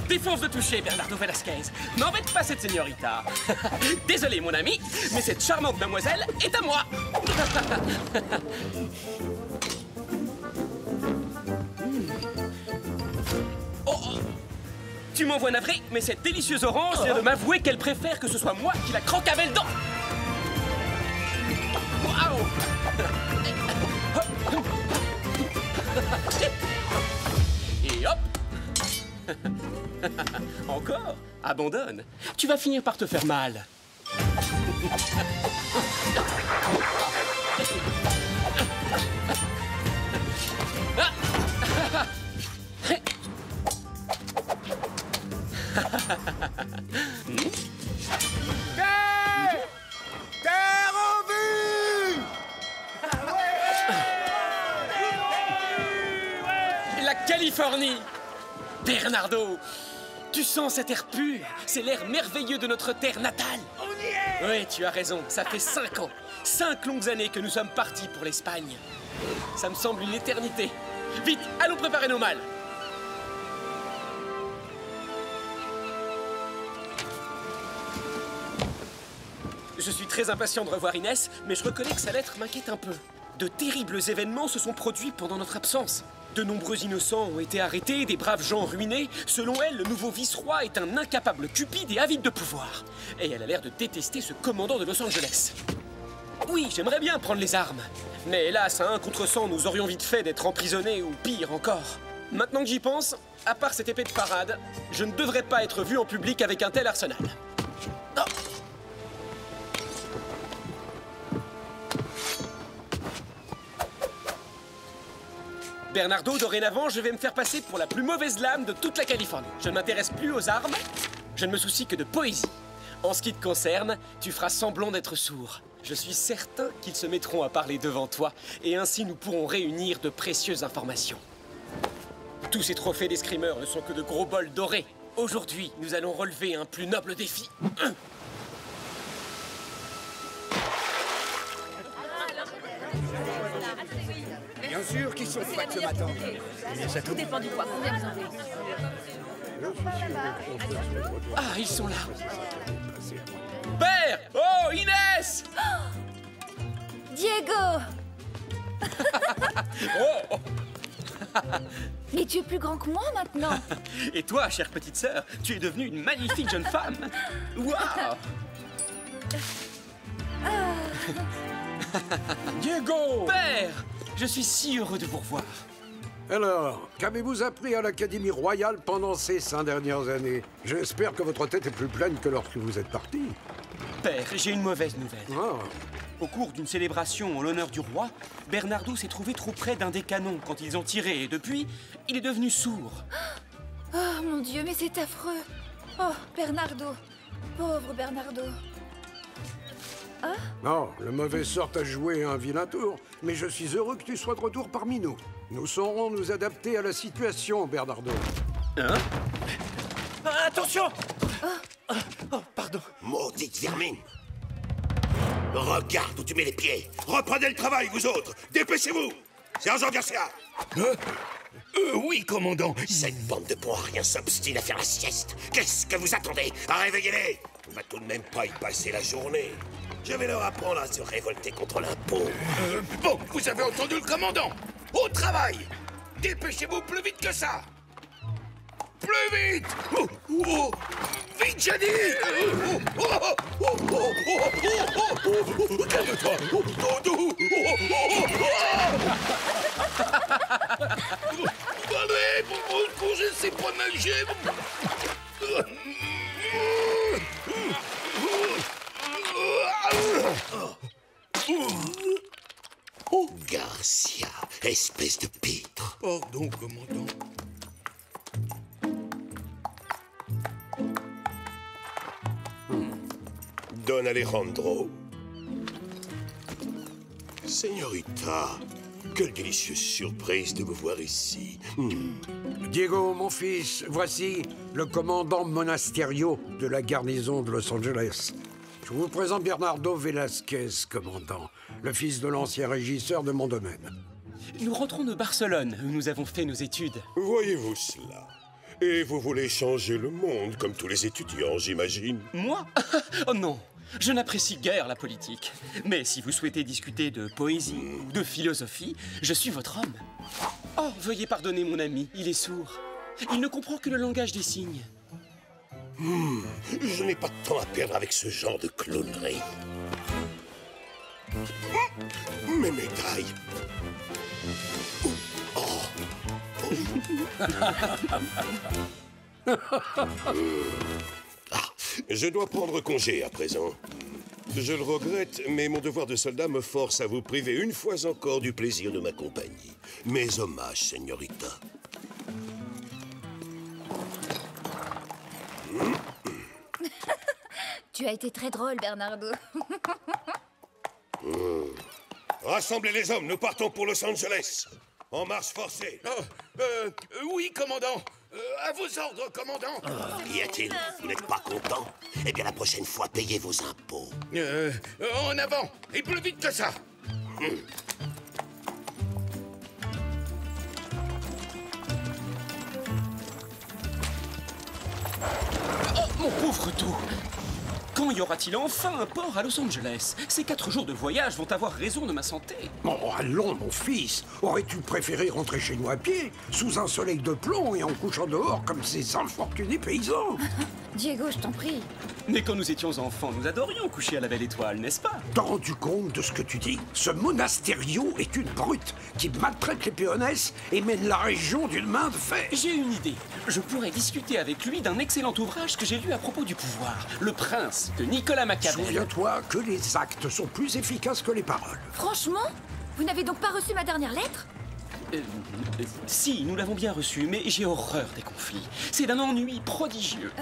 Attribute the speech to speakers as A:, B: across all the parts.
A: Défonce de toucher, Bernardo Velasquez. N'embête pas cette señorita. Désolé, mon ami, mais cette charmante demoiselle est à moi. Oh, tu m'envoies navré, mais cette délicieuse orange vient de m'avouer qu'elle préfère que ce soit moi qui la croque avec le dent. Waouh! Et hop! Encore? Abandonne. Tu vas finir par te faire mal.
B: Terre en vue!
A: La Californie! Bernardo, tu sens cet air pur? C'est l'air merveilleux de notre terre natale.
B: On y est!
A: Oui, tu as raison. Ça fait 5 ans. 5 longues années que nous sommes partis pour l'Espagne. Ça me semble une éternité. Vite, allons préparer nos malles. Je suis très impatient de revoir Inès, mais je reconnais que sa lettre m'inquiète un peu. De terribles événements se sont produits pendant notre absence. De nombreux innocents ont été arrêtés, des braves gens ruinés. Selon elle, le nouveau vice-roi est un incapable cupide et avide de pouvoir. Et elle a l'air de détester ce commandant de Los Angeles. Oui, j'aimerais bien prendre les armes. Mais hélas, à 1 contre 100, nous aurions vite fait d'être emprisonnés ou pire encore. Maintenant que j'y pense, à part cette épée de parade, je ne devrais pas être vu en public avec un tel arsenal. Oh. Bernardo, dorénavant, je vais me faire passer pour la plus mauvaise lame de toute la Californie. Je ne m'intéresse plus aux armes, je ne me soucie que de poésie. En ce qui te concerne, tu feras semblant d'être sourd. Je suis certain qu'ils se mettront à parler devant toi, et ainsi nous pourrons réunir de précieuses informations. Tous ces trophées d'escrimeurs ne sont que de gros bols dorés. Aujourd'hui, nous allons relever un plus noble défi.
B: Bien sûr qu'ils sont prêts ce matin.
C: Tout dépend du poids. Combien vous en avez?
A: Ah, ils sont là. Père! Oh, Inès!
C: Diego!
A: Oh!
C: Mais tu es plus grand que moi maintenant.
A: Et toi, chère petite sœur, tu es devenue une magnifique jeune femme. Waouh!
B: Diego!
A: Père! Je suis si heureux de vous revoir.
D: Alors, qu'avez-vous appris à l'Académie royale pendant ces 5 dernières années? J'espère que votre tête est plus pleine que lorsque vous êtes parti.
A: Père, j'ai une mauvaise nouvelle.
D: Ah,
A: Au cours d'une célébration en l'honneur du roi, Bernardo s'est trouvé trop près d'un des canons quand ils ont tiré et depuis, il est devenu sourd.
C: Oh mon Dieu, mais c'est affreux. Oh, Bernardo. Pauvre Bernardo.
D: non, le mauvais sort a joué un vilain tour, mais je suis heureux que tu sois de retour parmi nous. Nous saurons nous adapter à la situation, Bernardo.
A: Hein? Ah, attention! Oh, pardon.
E: Maudite vermine! Regarde où tu mets les pieds! Reprenez le travail, vous autres! Dépêchez-vous! Sergent Garcia! Oui, commandant! Cette bande de pauvres rien s'obstine à faire la sieste! Qu'est-ce que vous attendez? Réveillez-les! On va tout de même pas y passer la journée! Je vais leur apprendre à se révolter contre l'impôt! Bon, vous avez entendu le commandant! Au travail! Dépêchez-vous plus vite que ça! Plus vite! Vite, j'ai dit! Calme-toi! Allez, pour le coup, je ne sais pas nager! Garcia, espèce de pitre! Pardon, commandant. Don Alejandro. Señorita, quelle délicieuse surprise de vous voir ici.
D: Diego, mon fils, voici le commandant Monasterio de la garnison de Los Angeles. Je vous présente Bernardo Velasquez, commandant, le fils de l'ancien régisseur de mon domaine.
A: Nous rentrons de Barcelone, où nous avons fait nos études.
E: Voyez-vous cela? Et vous voulez changer le monde, comme tous les étudiants, j'imagine?
A: Moi? Oh non, je n'apprécie guère la politique. Mais si vous souhaitez discuter de poésie ou de philosophie, je suis votre homme. Oh, veuillez pardonner mon ami, il est sourd. Il ne comprend que le langage des signes.
E: Je n'ai pas de temps à perdre avec ce genre de clownerie. Mes médailles. Je dois prendre congé à présent. Je le regrette, mais mon devoir de soldat me force à vous priver une fois encore du plaisir de ma compagnie. Mes hommages, señorita.
C: Tu as été très drôle, Bernardo.
E: Rassemblez les hommes, nous partons pour Los Angeles. En marche forcée.
F: Oui, commandant. À vos ordres, commandant.
E: Qu'y a-t-il? Vous n'êtes pas content? Eh bien, la prochaine fois, payez vos impôts.
F: En avant, et plus vite que ça.
A: Oh, mon pauvre tout! Quand y aura-t-il enfin un port à Los Angeles? Ces 4 jours de voyage vont avoir raison de ma santé.
D: Oh, allons, mon fils. Aurais-tu préféré rentrer chez nous à pied, sous un soleil de plomb et en couchant dehors comme ces infortunés paysans?
C: Diego, je t'en prie.
A: Mais quand nous étions enfants, nous adorions coucher à la belle étoile, n'est-ce pas?
D: T'as rendu compte de ce que tu dis? Ce monastério est une brute qui maltraite les péonesses et mène la région d'une main de fer.
A: J'ai une idée. Je pourrais discuter avec lui d'un excellent ouvrage que j'ai lu à propos du pouvoir. Le Prince de Nicolas Machiavel.
D: Souviens-toi que les actes sont plus efficaces que les paroles.
C: Franchement? Vous n'avez donc pas reçu ma dernière lettre?
A: Si, nous l'avons bien reçu, mais j'ai horreur des conflits. C'est d'un ennui prodigieux.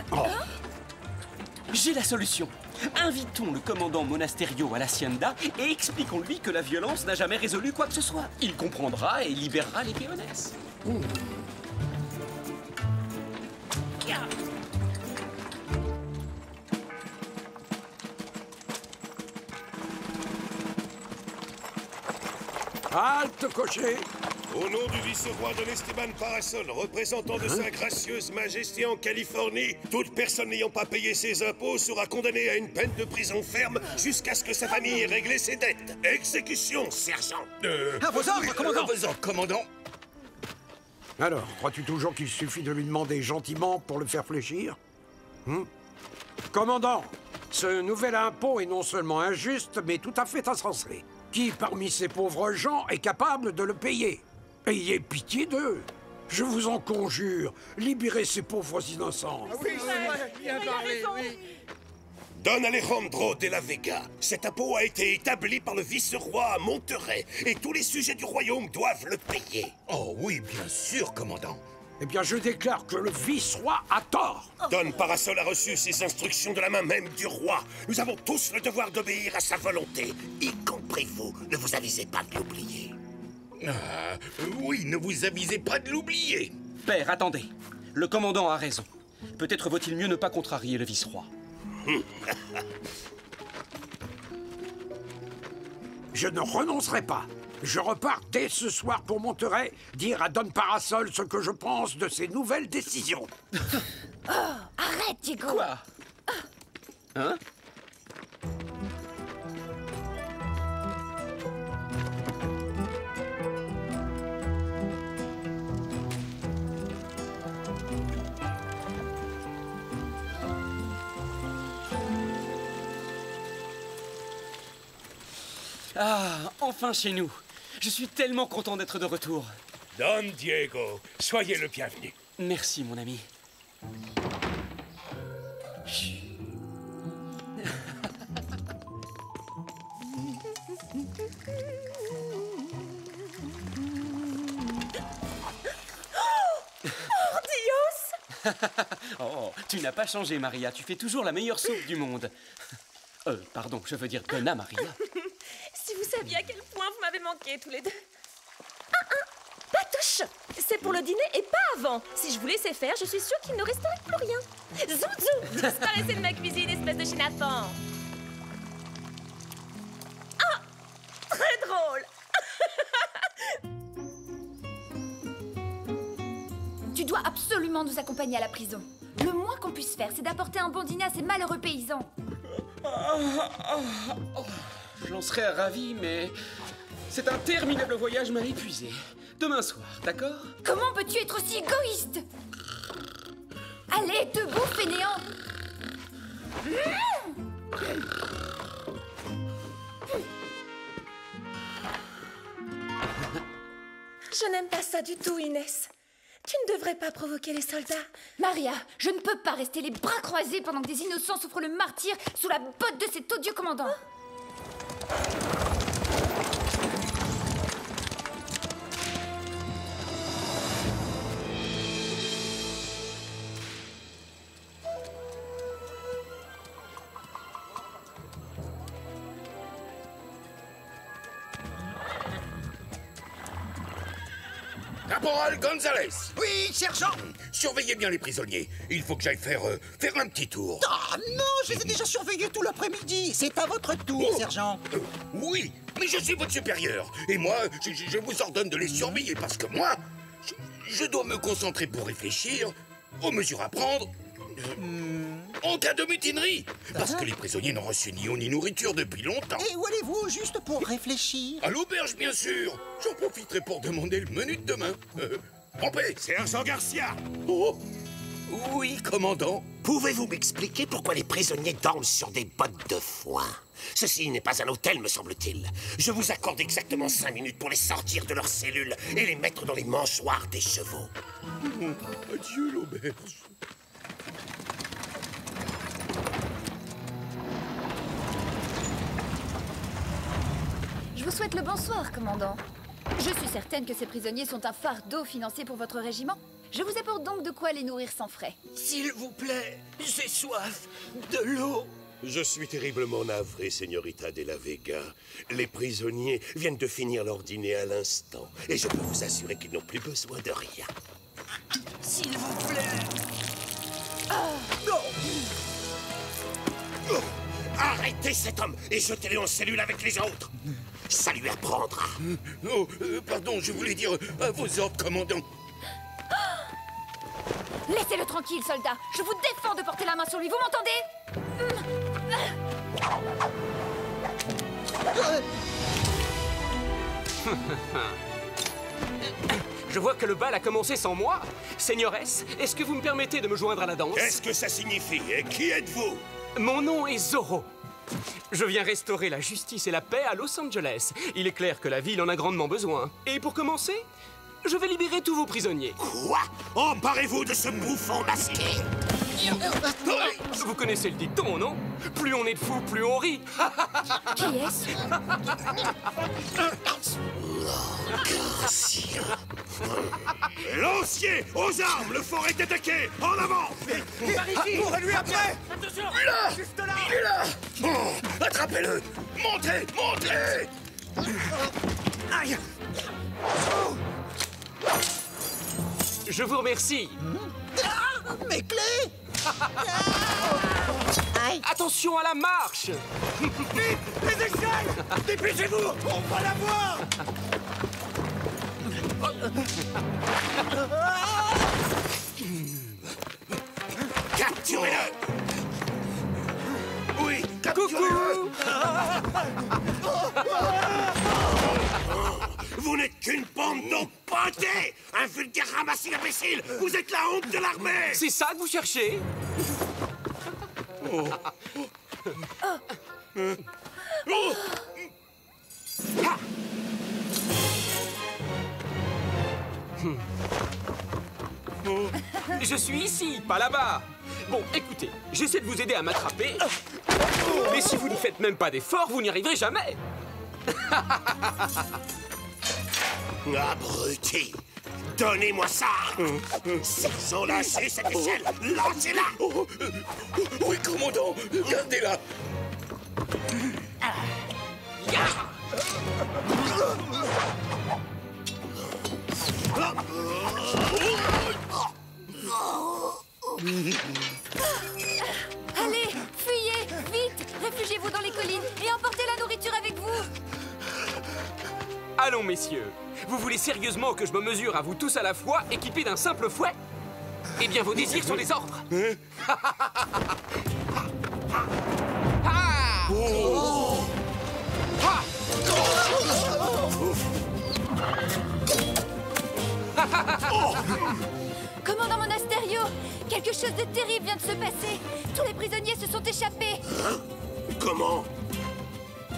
A: J'ai la solution. Invitons le commandant Monasterio à l'Hacienda et expliquons-lui que la violence n'a jamais résolu quoi que ce soit. Il comprendra et libérera les péonesses.
D: Halte, cocher!
E: Au nom du vice-roi Don Esteban Parasol, représentant de sa gracieuse majesté en Californie, toute personne n'ayant pas payé ses impôts sera condamnée à une peine de prison ferme jusqu'à ce que sa famille ait réglé ses dettes. Exécution, sergent.
B: À vos ordres, commandant.
F: À vos ordres, commandant.
D: Alors, crois-tu toujours qu'il suffit de lui demander gentiment pour le faire fléchir? Commandant, ce nouvel impôt est non seulement injuste, mais tout à fait insensé. Qui parmi ces pauvres gens est capable de le payer? Ayez pitié d'eux. Je vous en conjure, libérez ces pauvres innocents.
E: Don Alejandro de la Vega, cet impôt a été établi par le vice-roi à Monterrey et tous les sujets du royaume doivent le payer.
F: Oh oui, bien sûr, commandant.
D: Eh bien, je déclare que le vice-roi a tort.
E: Don Parasol a reçu ses instructions de la main même du roi. Nous avons tous le devoir d'obéir à sa volonté, y compris vous. Ne vous avisez pas de l'oublier.
F: Oui, ne vous avisez pas de l'oublier.
A: Père, attendez. Le commandant a raison. Peut-être vaut-il mieux ne pas contrarier le vice-roi.
D: Je ne renoncerai pas. Je repars dès ce soir pour Monterrey dire à Don Parasol ce que je pense de ses nouvelles décisions.
C: Arrête, Diego.
A: Quoi? Hein? Ah, enfin chez nous. Je suis tellement content d'être de retour.
B: Don Diego, soyez le bienvenu.
A: Merci, mon ami. Chut. Oh, tu n'as pas changé, Maria. Tu fais toujours la meilleure soupe du monde. Pardon, je veux dire Donna Maria.
G: Si vous saviez à quel point vous m'avez manqué tous les deux. Patouche! C'est pour le dîner et pas avant. Si je vous laissais faire, je suis sûre qu'il ne resterait plus rien. Zouzou! Disparaissez de ma cuisine, espèce de chénafant. Ah! Très drôle!
C: dois absolument nous accompagner à la prison. Le moins qu'on puisse faire, c'est d'apporter un bon dîner à ces malheureux paysans.
A: J'en serais ravi, mais cet interminable voyage m'a épuisé. Demain soir, d'accord?
C: Comment peux-tu être aussi égoïste? Allez, debout, fainéant!
G: Je n'aime pas ça du tout, Inès. Tu ne devrais pas provoquer les soldats.
C: Maria, je ne peux pas rester les bras croisés pendant que des innocents souffrent le martyre sous la botte de cet odieux commandant.
F: Caporal Gonzalez!
H: Oui, sergent!
F: Surveillez bien les prisonniers. Il faut que j'aille faire un petit tour.
H: Ah non, je les ai déjà surveillés tout l'après-midi. C'est à votre tour, sergent.
F: Oui, mais je suis votre supérieur. Et moi, je vous ordonne de les surveiller parce que moi, je dois me concentrer pour réfléchir aux mesures à prendre en cas de mutinerie. Parce que les prisonniers n'ont reçu ni eau ni nourriture depuis longtemps.
H: Et où allez-vous juste pour réfléchir?
F: À l'auberge, bien sûr. J'en profiterai pour demander le menu de demain. En paix.
E: Sergent Garcia!
F: Oh, oui, commandant.
E: Pouvez-vous m'expliquer pourquoi les prisonniers dorment sur des bottes de foin? Ceci n'est pas un hôtel, me semble-t-il. Je vous accorde exactement 5 minutes pour les sortir de leurs cellules et les mettre dans les mangeoires des chevaux.
F: Adieu, l'auberge.
C: Je vous souhaite le bonsoir, commandant. Je suis certaine que ces prisonniers sont un fardeau financier pour votre régiment. Je vous apporte donc de quoi les nourrir sans frais.
E: S'il vous plaît, j'ai soif. De l'eau.
I: Je suis terriblement navré, Señorita de la Vega. Les prisonniers viennent de finir leur dîner à l'instant. Et je peux vous assurer qu'ils n'ont plus besoin de rien.
E: S'il vous plaît. Arrêtez cet homme et jetez-le en cellule avec les autres. Ça lui apprendra.
F: Oh, pardon, je voulais dire à vos ordres, commandant.
C: Laissez-le tranquille, soldat. Je vous défends de porter la main sur lui, vous m'entendez?
A: Je vois que le bal a commencé sans moi. Seigneuresse, est-ce que vous me permettez de me joindre à la danse?
E: Qu'est-ce que ça signifie et qui êtes-vous?
A: Mon nom est Zorro. Je viens restaurer la justice et la paix à Los Angeles. Il est clair que la ville en a grandement besoin. Et pour commencer, je vais libérer tous vos prisonniers.
E: Quoi? Emparez-vous de ce bouffon masqué!
A: Vous connaissez le dicton, non? Plus on est de fous, plus on rit.
C: Qui est-ce?
E: Garcia. Lancier, aux armes, le fort est attaqué. En avant!
H: Par ici! Courez-lui après!
F: Attention! Il est là!
H: Juste là!
F: Il est là! Oh, attrapez-le! Montez! Montez!
H: Aïe!
A: Je vous remercie.
H: Mes clés! Aïe!
A: Attention à la marche.
H: Vite! Les échelles! Dépêchez-vous! On va la voir!
E: Capturez-le!
F: Oui, capturez-le!
E: Vous n'êtes qu'une bande d'empotés! Un vulgaire ramassis d'imbéciles! Vous êtes la honte de l'armée!
A: C'est ça que vous cherchez? Je suis ici, pas là-bas. Bon, écoutez, j'essaie de vous aider à m'attraper. Mais si vous ne faites même pas d'efforts, vous n'y arriverez jamais.
E: Abruti! Donnez-moi ça! S'ils ont lâché cette échelle, lancez-la!
F: Oh, oui, commandant! Gardez-la!
C: Allez, fuyez, vite! Réfugiez-vous dans les collines et emportez la nourriture avec vous!
A: Allons, messieurs. Vous voulez sérieusement que je me mesure à vous tous à la fois, équipés d'un simple fouet? Eh bien, vos désirs sont des ordres.
C: Commandant Monasterio, quelque chose de terrible vient de se passer. Tous les prisonniers se sont échappés.
I: Comment?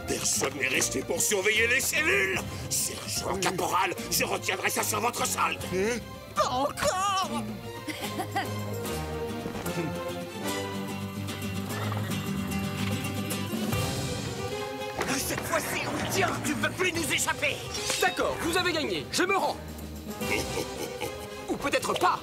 I: Personne n'est resté pour surveiller les cellules. Sergent Caporal, je retiendrai ça sur votre solde.
H: Pas encore. Cette fois-ci, on tient. Tu peux plus nous échapper.
A: D'accord, vous avez gagné. Je me rends. Ou peut-être pas.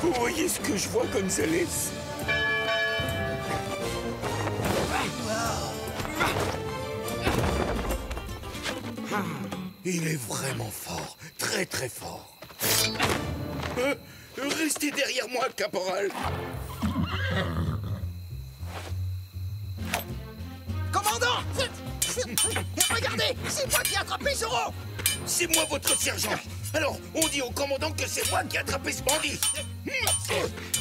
F: Vous voyez ce que je vois, Gonzalez? Il est vraiment fort, très très fort. Restez derrière moi, caporal.
H: Commandant! Regardez, c'est moi qui ai attrapé Zoro!
F: C'est moi votre sergent. Alors, on dit au commandant que c'est moi qui ai attrapé ce bandit.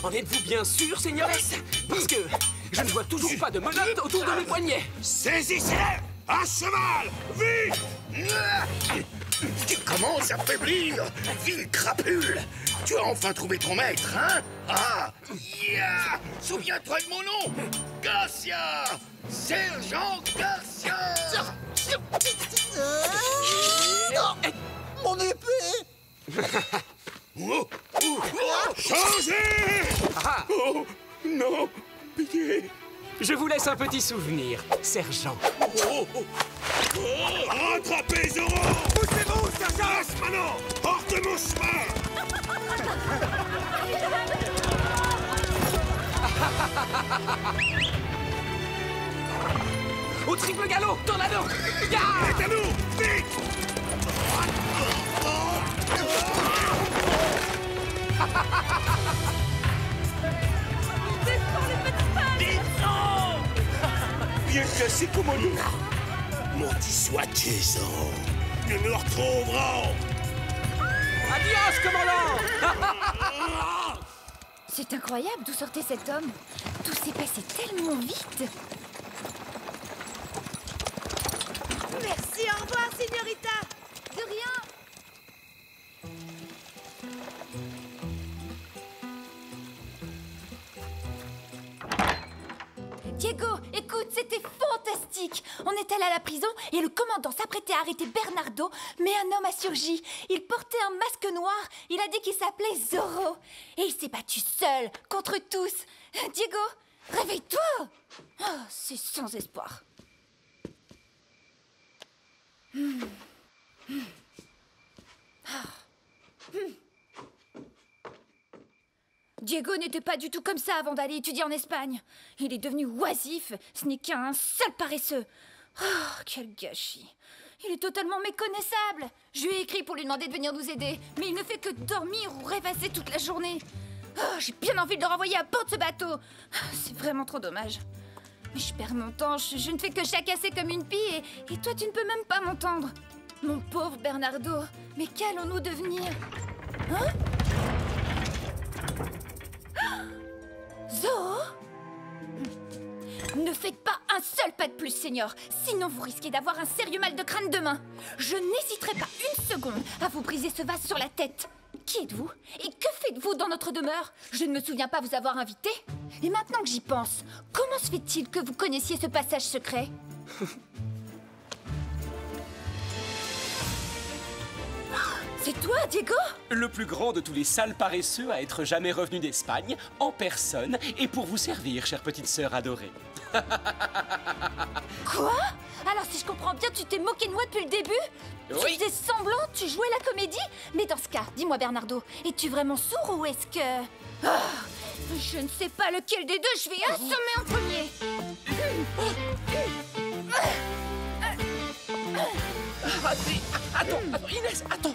A: En êtes-vous bien sûr, Seigneuresse? Parce que je ne vois toujours pas de menottes autour de mes poignets.
I: Saisissez-les! À cheval! Vite!
F: Tu commences à faiblir, ville crapule. Tu as enfin trouvé ton maître, hein? Ah! Yeah! Souviens-toi de mon nom! Garcia! Sergent Garcia!
H: Non! Mon épée!
I: Changez!
F: Oh! Non! Pitié!
A: Je vous laisse un petit souvenir, sergent.
I: Rattrapez Zoro!
H: Poussez-vous, sergent!
I: Passe maintenant! Hors de mon chemin!
A: Au triple galop, tornado!
I: C'est à nous! Vite!
F: Bien cassé, commandant!
I: Maudit sois-tu, Zoro! Nous nous retrouverons!
A: Adios, commandant!
C: C'est incroyable d'où sortait cet homme. Tout s'est passé tellement vite.
G: Merci, au revoir, Signorita.
C: De rien. Diego, écoute, c'était fantastique. On est allé à la prison et le commandant s'apprêtait à arrêter Bernardo, mais un homme a surgi. Il portait un masque noir. Il a dit qu'il s'appelait Zoro. Et il s'est battu seul, contre tous. Diego, réveille-toi. Oh, c'est sans espoir. Diego n'était pas du tout comme ça avant d'aller étudier en Espagne. Il est devenu oisif, ce n'est qu'un sale paresseux. Oh, quel gâchis. Il est totalement méconnaissable. Je lui ai écrit pour lui demander de venir nous aider, mais il ne fait que dormir ou rêvasser toute la journée. Oh, j'ai bien envie de le renvoyer à bord de ce bateau. C'est vraiment trop dommage. Mais je perds mon temps, je ne fais que chacasser comme une pie et toi tu ne peux même pas m'entendre. Mon pauvre Bernardo, mais qu'allons-nous devenir? Hein? Zoro? Ne faites pas un seul pas de plus, Seigneur. Sinon, vous risquez d'avoir un sérieux mal de crâne demain. Je n'hésiterai pas une seconde à vous briser ce vase sur la tête. Qui êtes-vous? Et que faites-vous dans notre demeure? Je ne me souviens pas vous avoir invité. Et maintenant que j'y pense, comment se fait-il que vous connaissiez ce passage secret? C'est toi, Diego?
A: Le plus grand de tous les sales paresseux à être jamais revenu d'Espagne, en personne, et pour vous servir, chère petite sœur adorée.
C: Quoi? Alors si je comprends bien, tu t'es moqué de moi depuis le début?
A: Oui.
C: Tu faisais semblant, tu jouais la comédie? Mais dans ce cas, dis-moi Bernardo, es-tu vraiment sourd ou est-ce que... Ah, je ne sais pas lequel des deux je vais assommer en premier.
A: Attends, Inès, attends,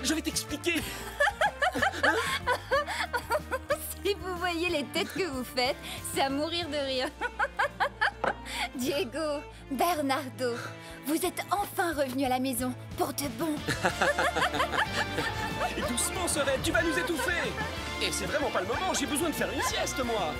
A: je vais t'expliquer.
C: Si vous voyez les têtes que vous faites, c'est à mourir de rire. Diego, Bernardo, vous êtes enfin revenus à la maison, pour de bon.
A: Et doucement, Sorette, tu vas nous étouffer. Et c'est vraiment pas le moment, j'ai besoin de faire une sieste, moi.